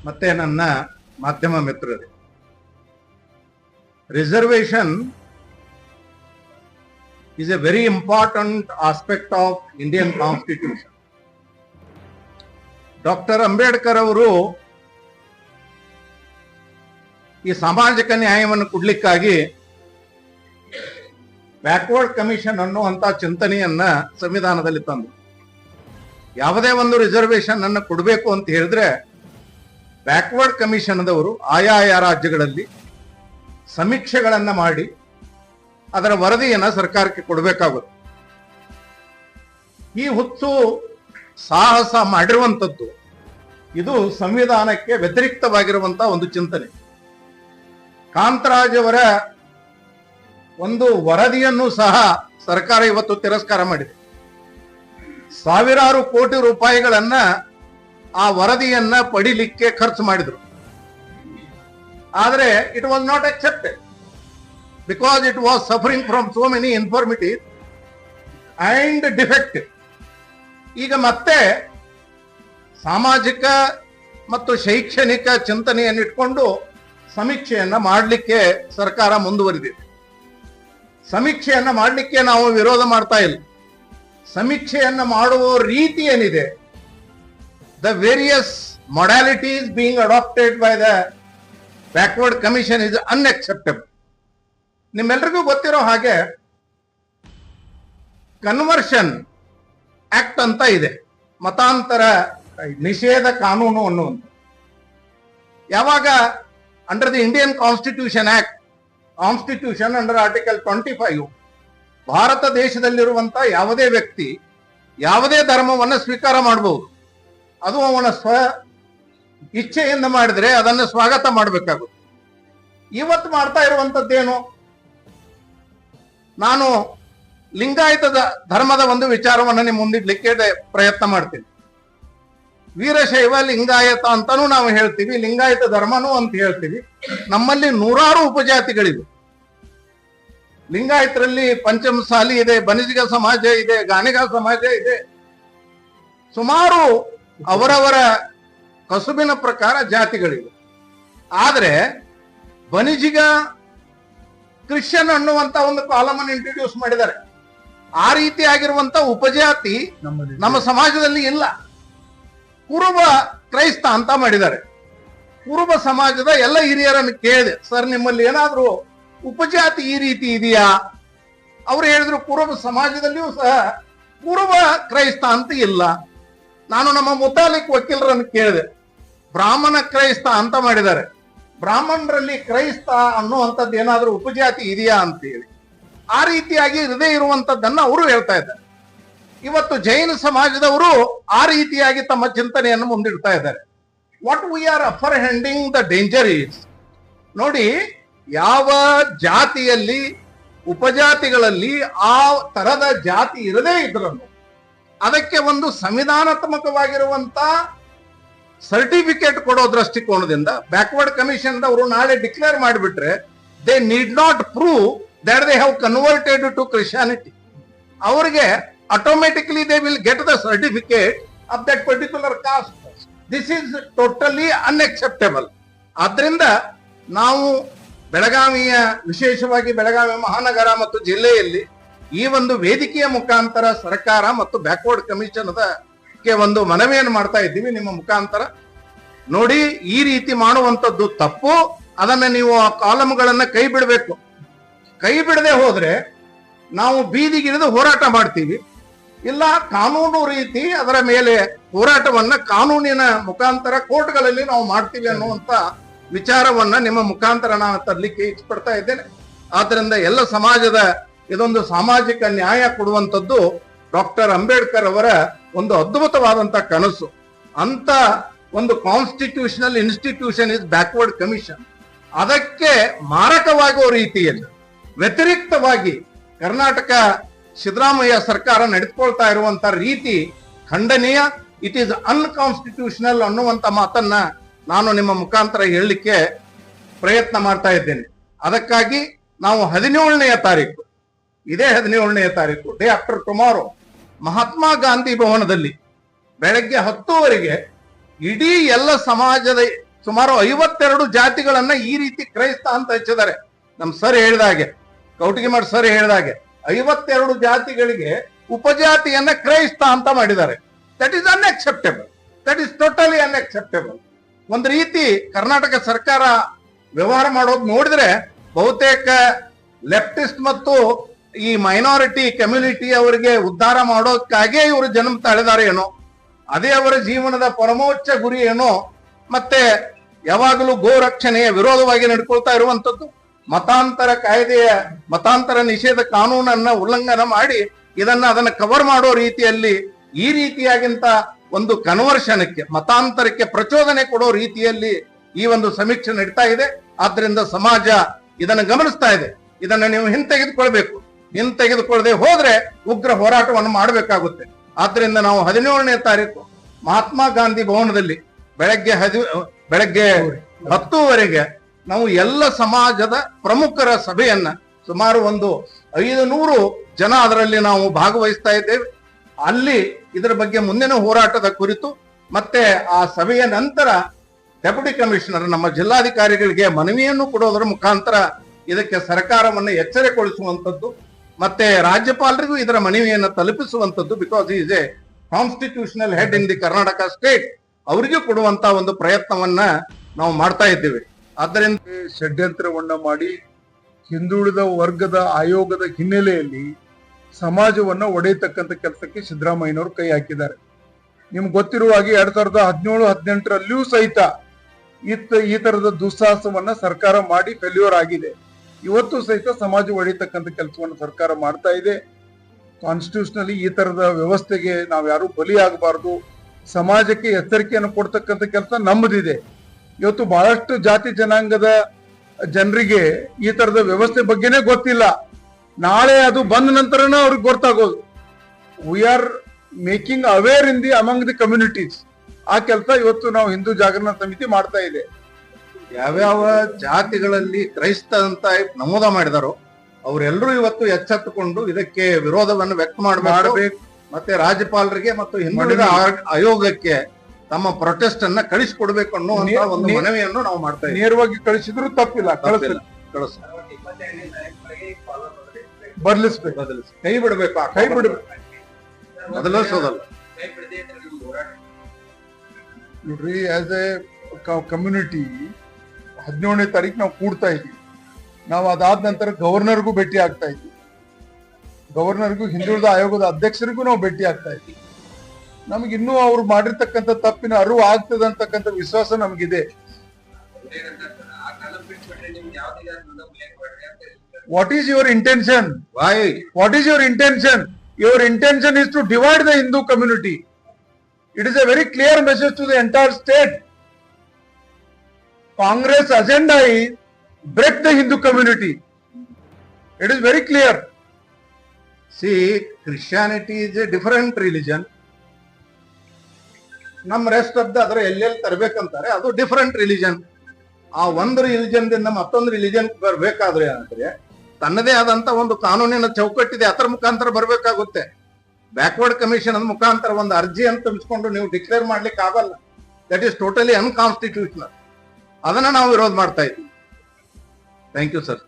ಮತ್ತೆ ನನ್ನ ಮಾಧ್ಯಮ ಮಿತ್ರರೇ, reservation is a very important aspect of Indian Constitution. Doctor Ambedkar ಅವರು ಈ ಸಾಮಾಜಿಕ ನ್ಯಾಯವನ್ನು ಕೊಡ್ಲಿಕ್ಕಾಗಿ ಬ್ಯಾಕ್ವರ್ಡ್ ಕಮಿಷನ್ ಅನ್ನುವಂತ ಚಿಂತನೆಯನ್ನ ಸಂವಿಧಾನದಲ್ಲಿ ತಂದರು. ಯಾವುದೇ ಒಂದು ರಿಸರ್ವೇಶನ್ ಅನ್ನು ಕೊಡಬೇಕು ಅಂತ ಹೇಳಿದ್ರೆ ಬ್ಯಾಕ್ವರ್ಡ್ ಕಮಿಷನ್ದವರು ಆಯಾ ರಾಜ್ಯಗಳಲ್ಲಿ ಸಮೀಕ್ಷೆಗಳನ್ನ ಮಾಡಿ ಅದರ ವರದಿಯನ್ನ ಸರ್ಕಾರಕ್ಕೆ ಕೊಡಬೇಕಾಗುತ್ತೆ. ಈ ಹುಚ್ಚು ಸಾಹಸ ಮಾಡಿರುವಂಥದ್ದು ಇದು ಸಂವಿಧಾನಕ್ಕೆ ವ್ಯತಿರಿಕ್ತವಾಗಿರುವಂತಹ ಒಂದು ಚಿಂತನೆ. ಕಾಂತರಾಜ್ ಅವರ ಒಂದು ವರದಿಯನ್ನು ಸಹ ಸರ್ಕಾರ ಇವತ್ತು ತಿರಸ್ಕಾರ ಮಾಡಿದೆ. ಸಾವಿರಾರು ಕೋಟಿ ರೂಪಾಯಿಗಳನ್ನ ಆ ವರದಿಯನ್ನ ಪಡಿಲಿಕ್ಕೆ ಖರ್ಚು ಮಾಡಿದ್ರು. ಆದರೆ it was not accepted because it was suffering from so many infirmities and defective. ಈಗ ಮತ್ತೆ ಸಾಮಾಜಿಕ ಮತ್ತು ಶೈಕ್ಷಣಿಕ ಚಿಂತನೆಯನ್ನು ಇಟ್ಕೊಂಡು ಸಮೀಕ್ಷೆಯನ್ನ ಮಾಡಲಿಕ್ಕೆ ಸರ್ಕಾರ ಮುಂದುವರಿದಿದೆ. ಸಮೀಕ್ಷೆಯನ್ನ ಮಾಡಲಿಕ್ಕೆ ನಾವು ವಿರೋಧ ಮಾಡ್ತಾ ಇಲ್ಲ. ಸಮೀಕ್ಷೆಯನ್ನ ಮಾಡುವ ರೀತಿ ಏನಿದೆ, the various modalities being adapted by the backward commission is unacceptable. ನಿಮ್ಮೆಲ್ರಿಗೂ ಗೊತ್ತಿರೋ ಹಾಗೆ ಕನ್ವರ್ಷನ್ ಆಕ್ಟ್ ಅಂತ ಇದೆ, ಮತಾಂತರ ನಿಷೇಧ ಕಾನೂನು ಅನ್ನುವಂಥ. ಯಾವಾಗ under the Indian constitution act, constitution under article 25, ಭಾರತ ದೇಶದಲ್ಲಿರುವಂತ ಯಾವುದೇ ವ್ಯಕ್ತಿ ಯಾವುದೇ ಧರ್ಮವನ್ನು ಸ್ವೀಕಾರ ಮಾಡಬಹುದು. ಅದು ಅವನ ಸ್ವ ಇಚ್ಛೆಯಿಂದ ಮಾಡಿದ್ರೆ ಅದನ್ನು ಸ್ವಾಗತ ಮಾಡಬೇಕಾಗುತ್ತೆ. ಇವತ್ತು ಮಾಡ್ತಾ ಇರುವಂತದ್ದೇನು, ನಾನು ಲಿಂಗಾಯತ ಧರ್ಮದ ಒಂದು ವಿಚಾರವನ್ನು ನಿಮ್ಮ ಮುಂದಿಡ್ಲಿಕ್ಕೆ ಪ್ರಯತ್ನ ಮಾಡ್ತೀನಿ. ವೀರಶೈವ ಲಿಂಗಾಯತ ಅಂತಾನೂ ನಾವು ಹೇಳ್ತೀವಿ, ಲಿಂಗಾಯತ ಧರ್ಮನೂ ಅಂತ ಹೇಳ್ತೀವಿ. ನಮ್ಮಲ್ಲಿ ನೂರಾರು ಉಪಜಾತಿಗಳಿವೆ. ಲಿಂಗಾಯತರಲ್ಲಿ ಪಂಚಮಸಾಲಿ ಇದೆ, ಬನಿಜಿಗ ಸಮಾಜ ಇದೆ, ಗಾಣಿಗ ಸಮಾಜ ಇದೆ. ಸುಮಾರು ಅವರವರ ಕಸುಬಿನ ಪ್ರಕಾರ ಜಾತಿಗಳಿವೆ. ಆದ್ರೆ ಬನಿಜಿಗ ಕ್ರಿಶ್ಚಿಯನ್ ಅನ್ನುವಂತ ಒಂದು ಕಾಲಮ್ ಅನ್ನು ಇಂಟ್ರೊಡ್ಯೂಸ್ ಮಾಡಿದ್ದಾರೆ. ಆ ರೀತಿಯಾಗಿರುವಂತ ಉಪಜಾತಿ ನಮ್ಮ ಸಮಾಜದಲ್ಲಿ ಇಲ್ಲ. ಕುರುಬ ಕ್ರೈಸ್ತ ಅಂತ ಮಾಡಿದ್ದಾರೆ. ಕುರುಬ ಸಮಾಜದ ಎಲ್ಲ ಹಿರಿಯರನ್ನು ಕೇಳಿದೆ, ಸರ್ ನಿಮ್ಮಲ್ಲಿ ಏನಾದ್ರೂ ಉಪಜಾತಿ ಈ ರೀತಿ ಇದೆಯಾ? ಅವ್ರು ಹೇಳಿದ್ರು ಕುರುಬ ಸಮಾಜದಲ್ಲಿಯೂ ಸಹ ಕುರುಬ ಕ್ರೈಸ್ತ ಅಂತ ಇಲ್ಲ. ನಾನು ನಮ್ಮ ಮುತಾಲಿಕ್ ವಕೀಲರನ್ನು ಕೇಳಿದೆ, ಬ್ರಾಹ್ಮಣ ಕ್ರೈಸ್ತ ಅಂತ ಮಾಡಿದ್ದಾರೆ. ಬ್ರಾಹ್ಮಣರಲ್ಲಿ ಕ್ರೈಸ್ತ ಅನ್ನುವಂಥದ್ದು ಏನಾದ್ರೂ ಉಪಜಾತಿ ಇದೆಯಾ ಅಂತ ಹೇಳಿ ಆ ರೀತಿಯಾಗಿ ಹೃದಯ ಇರುವಂತದ್ದನ್ನ ಅವರು ಹೇಳ್ತಾ ಇದ್ದಾರೆ. ಇವತ್ತು ಜೈನ ಸಮಾಜದವರು ಆ ರೀತಿಯಾಗಿ ತಮ್ಮ ಚಿಂತನೆಯನ್ನು ಮುಂದಿಡ್ತಾ ಇದ್ದಾರೆ. What we are apprehending the danger is, ನೋಡಿ, ಯಾವ ಜಾತಿಯಲ್ಲಿ ಉಪಜಾತಿಗಳಲ್ಲಿ ಆ ತರದ ಜಾತಿ ಇರದೇ ಇದ್ರೂ ಅದಕ್ಕೆ ಒಂದು ಸಂವಿಧಾನಾತ್ಮಕವಾಗಿರುವಂತ ಸರ್ಟಿಫಿಕೇಟ್ ಕೊಡೋ ದೃಷ್ಟಿಕೋನದಿಂದ ಬ್ಯಾಕ್ವರ್ಡ್ ಕಮಿಷನ್ ಅವರು ನಾಳೆ ಡಿಕ್ಲೇರ್ ಮಾಡಿಬಿಟ್ರೆ they need not prove that they have converted to Christianity. ಅವರಿಗೆ automatically they will get the certificate of that particular caste. This is totally unacceptable. ಆದ್ರಿಂದ ನಾವು ಬೆಳಗಾವಿಯ, ವಿಶೇಷವಾಗಿ ಬೆಳಗಾವಿ ಮಹಾನಗರ ಮತ್ತು ಜಿಲ್ಲೆಯಲ್ಲಿ ಈ ಒಂದು ವೇದಿಕೆಯ ಮುಖಾಂತರ ಸರ್ಕಾರ ಮತ್ತು ಬ್ಯಾಕ್ವರ್ಡ್ ಕಮಿಷನ್ ಒಂದು ಮನವಿಯನ್ನು ಮಾಡ್ತಾ ಇದ್ದೀವಿ ನಿಮ್ಮ ಮುಖಾಂತರ. ನೋಡಿ, ಈ ರೀತಿ ಮಾಡುವಂತದ್ದು ತಪ್ಪು. ಅದನ್ನ ನೀವು ಆ ಕಾಲಮ್ಗಳನ್ನ ಕೈ ಬಿಡಬೇಕು. ಕೈ ಬಿಡದೆ ಹೋದ್ರೆ ನಾವು ಬೀದಿಗಿಳಿದು ಹೋರಾಟ ಮಾಡ್ತೀವಿ. ಇಲ್ಲ ಕಾನೂನು ರೀತಿ ಅದರ ಮೇಲೆ ಹೋರಾಟವನ್ನ ಕಾನೂನಿನ ಮುಖಾಂತರ ಕೋರ್ಟ್ಗಳಲ್ಲಿ ನಾವು ಮಾಡ್ತೀವಿ ಅನ್ನುವಂತ ವಿಚಾರವನ್ನ ನಿಮ್ಮ ಮುಖಾಂತರ ನಾನು ತರಲಿಕ್ಕೆ ಇಷ್ಟಪಡ್ತಾ ಇದ್ದೇನೆ. ಆದ್ರಿಂದ ಎಲ್ಲ ಸಮಾಜದ ಇದೊಂದು ಸಾಮಾಜಿಕ ನ್ಯಾಯ ಕೊಡುವಂಥದ್ದು ಡಾಕ್ಟರ್ ಅಂಬೇಡ್ಕರ್ ಅವರ ಒಂದು ಅದ್ಭುತವಾದಂತ ಕನಸು. ಅಂತ ಒಂದು constitutional institution is backward commission. ಅದಕ್ಕೆ ಮಾರಕವಾಗುವ ರೀತಿಯಲ್ಲಿ ವ್ಯತಿರಿಕ್ತವಾಗಿ ಕರ್ನಾಟಕ ಸಿದ್ದರಾಮಯ್ಯ ಸರ್ಕಾರ ನಡೆದುಕೊಳ್ತಾ ಇರುವಂತ ರೀತಿ ಖಂಡನೀಯ. ಇಟ್ ಈಸ್ ಅನ್ಕಾನ್ಸ್ಟಿಟ್ಯೂಷನಲ್ ಅನ್ನುವಂತ ಮಾತನ್ನ ನಾನು ನಿಮ್ಮ ಮುಖಾಂತರ ಹೇಳಲಿಕ್ಕೆ ಪ್ರಯತ್ನ ಮಾಡ್ತಾ ಇದ್ದೇನೆ. ಅದಕ್ಕಾಗಿ ನಾವು 17ನೇ ತಾರೀಕು, ಇದೇ 17ನೇ ತಾರೀಕು, day after tomorrow, Mahatma Gandhi ಭವನದಲ್ಲಿ ಬೆಳಗ್ಗೆ 10 ಗಂಟೆಗೆ ಇಡೀ ಎಲ್ಲ ಸುಮಾರು 52 ಜಾತಿಗಳನ್ನ ಈ ರೀತಿ ಕ್ರೈಸ್ತ ಅಂತ ಹಚ್ಚಿದ್ದಾರೆ. ನಮ್ ಸರ್ ಹೇಳಿದಾಗೆ, ಕೌಟಿಗಿಮಠ್ ಸರ್ ಹೇಳಿದಾಗೆ 52 ಜಾತಿಗಳಿಗೆ ಉಪಜಾತಿಯನ್ನ ಕ್ರೈಸ್ತ ಅಂತ ಮಾಡಿದ್ದಾರೆ. That is unacceptable. That is totally unacceptable. ಒಂದು ರೀತಿ ಕರ್ನಾಟಕ ಸರ್ಕಾರ ವ್ಯವಹಾರ ಮಾಡೋದು ನೋಡಿದ್ರೆ ಬಹುತೇಕ ಲೆಫ್ಟಿಸ್ಟ್ ಮತ್ತು ಈ ಮೈನಾರಿಟಿ ಕಮ್ಯುನಿಟಿ ಅವರಿಗೆ ಉದ್ಧಾರ ಮಾಡೋಕ್ಕಾಗೇ ಇವರು ಜನ್ಮ ತಾಳಿದ್ದಾರೆ ಏನೋ, ಅದೇ ಅವರ ಜೀವನದ ಪರಮೋಚ್ಚ ಗುರಿ ಏನೋ. ಮತ್ತೆ ಯಾವಾಗಲೂ ಗೋರಕ್ಷಣೆಯ ವಿರೋಧವಾಗಿ ನಡ್ಕೊಳ್ತಾ ಇರುವಂತದ್ದು, ಮತಾಂತರ ಕಾಯ್ದೆಯ ಮತಾಂತರ ನಿಷೇಧ ಕಾನೂನನ್ನ ಉಲ್ಲಂಘನ ಮಾಡಿ ಅದನ್ನ ಕವರ್ ಮಾಡೋ ರೀತಿಯಲ್ಲಿ ಈ ರೀತಿಯಾಗಿಂತ ಒಂದು ಕನ್ವರ್ಷನ್ಗೆ ಮತಾಂತರಕ್ಕೆ ಪ್ರಚೋದನೆ ಕೊಡೋ ರೀತಿಯಲ್ಲಿ ಈ ಒಂದು ಸಮೀಕ್ಷೆ ನಡೀತಾ ಇದೆ. ಆದ್ರಿಂದ ಸಮಾಜ ಇದನ್ನು ಗಮನಿಸ್ತಾ ಇದೆ. ಇದನ್ನ ನೀವು ಹಿಂತೆಗೆದುಕೊಳ್ಬೇಕು. ಹಿಂತೆಗೆದುಕೊಳ್ಳದೆ ಹೋದ್ರೆ ಉಗ್ರ ಹೋರಾಟವನ್ನು ಮಾಡಬೇಕಾಗುತ್ತೆ. ಆದ್ರಿಂದ ನಾವು 17ನೇ ತಾರೀಕು ಮಹಾತ್ಮ ಗಾಂಧಿ ಭವನದಲ್ಲಿ ಬೆಳಗ್ಗೆ 10ವರೆಗೆ ನಾವು ಎಲ್ಲ ಸಮಾಜದ ಪ್ರಮುಖರ ಸಭೆಯನ್ನ ಸುಮಾರು ಒಂದು 500 ಜನ ಅದರಲ್ಲಿ ನಾವು ಭಾಗವಹಿಸ್ತಾ ಇದ್ದೇವೆ. ಅಲ್ಲಿ ಇದರ ಬಗ್ಗೆ ಮುಂದಿನ ಹೋರಾಟದ ಕುರಿತು ಮತ್ತೆ ಆ ಸಭೆಯ ನಂತರ ಡೆಪ್ಯೂಟಿ ಕಮಿಷನರ್ ನಮ್ಮ ಜಿಲ್ಲಾಧಿಕಾರಿಗಳಿಗೆ ಮನವಿಯನ್ನು ಕೊಡೋದರ ಮುಖಾಂತರ ಇದಕ್ಕೆ ಸರ್ಕಾರವನ್ನು ಎಚ್ಚರಗೊಳಿಸುವಂತದ್ದು ಮತ್ತೆ ರಾಜ್ಯಪಾಲರಿಗೂ ಇದರ ಮನವಿಯನ್ನು ತಲುಪಿಸುವಂತದ್ದು. Because is a constitutional head in the Karnataka state, ಅವರಿಗೂ ಕೊಡುವಂತ ಒಂದು ಪ್ರಯತ್ನವನ್ನ ನಾವು ಮಾಡ್ತಾ ಇದ್ದೇವೆ. ಆದ್ದರಿಂದ ಷಡ್ಯಂತ್ರವನ್ನ ಮಾಡಿ ಹಿಂದುಳಿದ ವರ್ಗದ ಆಯೋಗದ ಹಿನ್ನೆಲೆಯಲ್ಲಿ ಸಮಾಜವನ್ನ ಒಡೆಯತಕ್ಕಂತ ಕೆಲಸಕ್ಕೆ ಸಿದ್ದರಾಮಯ್ಯನವರು ಕೈ ಹಾಕಿದ್ದಾರೆ. ನಿಮ್ಗೆ ಗೊತ್ತಿರುವ ಹಾಗೆ 2017-18ರಲ್ಲಿಯೂ ಸಹಿತ ಈ ತರದ ದುಸ್ಸಾಹಸವನ್ನ ಸರ್ಕಾರ ಮಾಡಿ ಫೇಲ್ಯೂರ್ ಆಗಿದೆ. ಇವತ್ತು ಸಹಿತ ಸಮಾಜ ಒಡೆಯತಕ್ಕಂತ ಕೆಲಸವನ್ನು ಸರ್ಕಾರ ಮಾಡ್ತಾ ಇದೆ. ಕಾನ್ಸ್ಟಿಟ್ಯೂಷನಲ್ಲಿ ಈ ತರದ ವ್ಯವಸ್ಥೆಗೆ ನಾವು ಯಾರು ಬಲಿಯಾಗಬಾರದು, ಸಮಾಜಕ್ಕೆ ಎಚ್ಚರಿಕೆಯನ್ನು ಕೊಡ್ತಕ್ಕಂಥ ಕೆಲಸ ನಮ್ಮದಿದೆ. ಇವತ್ತು ಬಹಳಷ್ಟು ಜಾತಿ ಜನಾಂಗದ ಜನರಿಗೆ ಈ ತರದ ವ್ಯವಸ್ಥೆ ಬಗ್ಗೆನೇ ಗೊತ್ತಿಲ್ಲ. ನಾಳೆ ಅದು ಬಂದ ನಂತರನೇ ಅವ್ರಿಗೆ ಗೊತ್ತಾಗೋದು. We are making aware in the among the communities. ಆ ಕೆಲಸ ಇವತ್ತು ನಾವು ಹಿಂದೂ ಜಾಗರಣ ಸಮಿತಿ ಮಾಡ್ತಾ ಇದೆ. ಯಾವ್ಯಾವ ಜಾತಿಗಳಲ್ಲಿ ಕ್ರೈಸ್ತ ಅಂತ ನಮೂದ ಮಾಡಿದಾರೋ ಅವರೆಲ್ಲರೂ ಇವತ್ತು ಎಚ್ಚೆತ್ತುಕೊಂಡು ಇದಕ್ಕೆ ವಿರೋಧವನ್ನು ವ್ಯಕ್ತ ಮಾಡಬೇಕು. ಮತ್ತೆ ರಾಜ್ಯಪಾಲರಿಗೆ ಮತ್ತು ಹಿಂದುಳಿದ ಆಯೋಗಕ್ಕೆ ತಮ್ಮ ಪ್ರೊಟೆಸ್ಟ್ ಅನ್ನ ಕಳಿಸಿಕೊಡ್ಬೇಕು ಅನ್ನುವಂತ ಒಂದು ಮನವಿಯನ್ನು ನಾವು ಮಾಡ್ತಾ ಇದ್ದೀವಿ. ನೇರವಾಗಿ ಕಳಿಸಿದ್ರು ತಪ್ಪಿಲ್ಲ, ಬದಲಿಸ್ಬೇಕು, ಕೈ ಬಿಡಬೇಕು, ಕೈ ಬಿಡಬೇಕು, ಬದಲಿಸೋದಲ್ಲ. ನೋಡ್ರಿ, ಆಸ್ ಎ ಕಮ್ಯುನಿಟಿ 17ನೇ ತಾರೀಕು ನಾವು ಕೂಡ್ತಾ ಇದ್ವಿ. ನಾವು ಅದಾದ ನಂತರ ಗವರ್ನರ್ಗೂ ಭೇಟಿ ಆಗ್ತಾ ಇದ್ವಿ. ಗವರ್ನರ್ಗೂ ಹಿಂದುಳಿದ ಆಯೋಗದ ಅಧ್ಯಕ್ಷರಿಗೂ ನಾವು ಭೇಟಿ ಆಗ್ತಾ ಇದ್ವಿ. ನಮ್ಗೆ ಇನ್ನೂ ಅವ್ರು ಮಾಡಿರ್ತಕ್ಕಂಥ ತಪ್ಪಿನ ಅರಿವು ಆಗ್ತದೆ ಅಂತಕ್ಕಂಥ ವಿಶ್ವಾಸ ನಮಗಿದೆ. What is your intention? What is your intention? Your intention is to divide the Hindu community. It is a very clear message to the entire state. Congress agenda is break the Hindu community. It is very clear. See, Christianity is a different religion. ನಮ್ಮ rest of the ಅದರ ಎಲ್ಲೆಲ್ಲಿ ತರಬೇಕಂತಾರೆ ಅದು different religion. ಆ ಒಂದು religion ದಿಂದ ಮತ್ತೊಂದು religion ಬರ್ಬೇಕಾದ್ರೆ ಅಂದ್ರೆ ತನ್ನದೇ ಆದಂತ ಒಂದು ಕಾನೂನಿನ ಚೌಕಟ್ಟಿದೆ, ಅದರ ಮುಖಾಂತರ ಬರ್ಬೇಕಾಗುತ್ತೆ. ಬ್ಯಾಕ್ವರ್ಡ್ ಕಮಿಷನ್ ಮುಖಾಂತರ ಒಂದು ಅರ್ಜಿ ಅಂತ ತುಂಬಿಸ್ಕೊಂಡು ನೀವು ಡಿಕ್ಲೇರ್ ಮಾಡ್ಲಿಕ್ಕೆ ಆಗಲ್ಲ. That is totally unconstitutional. ಅದನ್ನ ನಾವು ವಿರೋಧ ಮಾಡ್ತಾ ಇದ್ದೀವಿ. Thank you sir.